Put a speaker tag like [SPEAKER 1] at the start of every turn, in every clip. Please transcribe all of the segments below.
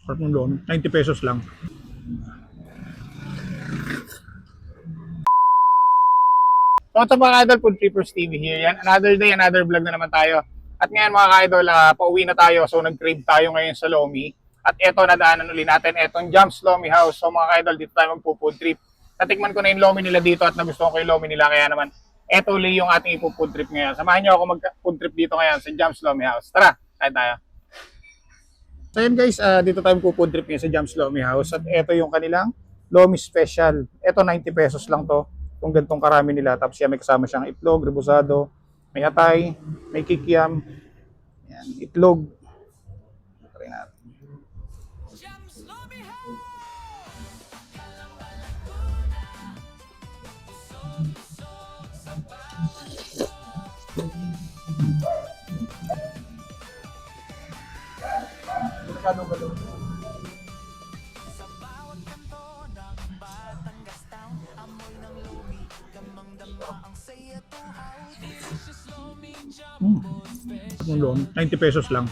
[SPEAKER 1] Sarap ng lomi. 90 pesos lang. So ito mga idol, Food Trippers TV here. Yan, another day, another vlog na naman tayo. At ngayon mga idol, pauwi na tayo. So nag-crave tayo ngayon sa Lomi. At eto, nadaanan uli natin etong Jumps Lomi House. So mga idol, dito tayo magpo-food trip. Natikman ko na yung Lomi nila dito at nagustuhan ko yung Lomi nila. Kaya naman, eto uli yung ating ipo-food trip ngayon. Samahan niyo ako mag-food trip dito ngayon sa Jumps Lomi House. Tara, tayo. So yun guys, dito tayo magpo-food trip ngayon sa Jumps Lomi House. At eto yung kanilang Lomi Special. Eto 90 pesos lang to. Kung gantong karami nila. Tapos yan, may kasama siyang itlog, rebusado, may atay, may kikiam, yan, itlog. Try natin. Yung loan, 90 pesos lang.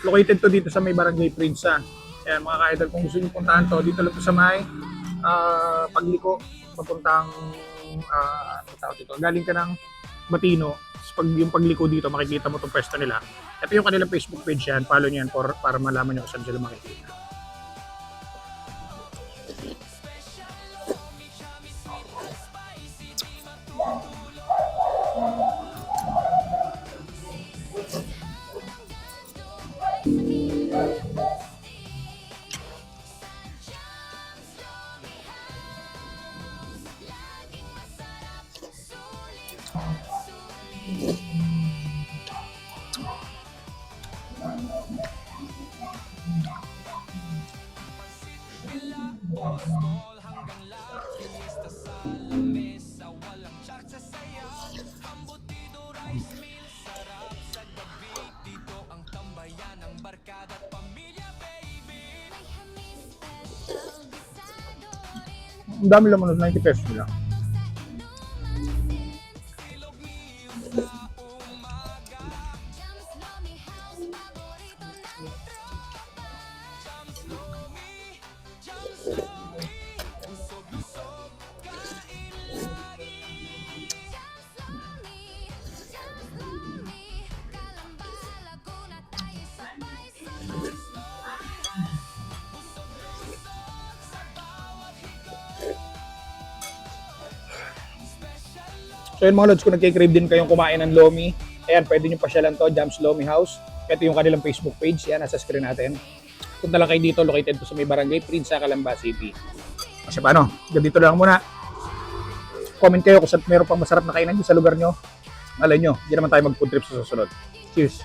[SPEAKER 1] Located to dito sa may Barangay Prinsa. Ayan mga ka-idol, kung gusto nyo puntahan to, dito lang to sa may Pagliko, papuntang galing ka ng Matino. Pag yung pagliko dito, makikita mo itong pwesto nila. Ito yung kanilang Facebook page yan. Follow nyo yan para malaman nyo kung saan sila makikita. Ang dami lang 90 pesos lang. So yun mga lods, kung nagkikrave din kayong kumain ng Lomi, ayan, pwede nyo pasyalan to, Jumps Lomi House. Ito yung kanilang Facebook page, yan, nasa screen natin. Punta lang kayo dito, located to sa may Barangay Prinsa, Calamba City. Kasi paano, dito lang muna. Comment kayo kung meron pang masarap na kainan dito sa lugar nyo. Alay nyo, hindi naman tayo mag-food trip sa susunod. Cheers!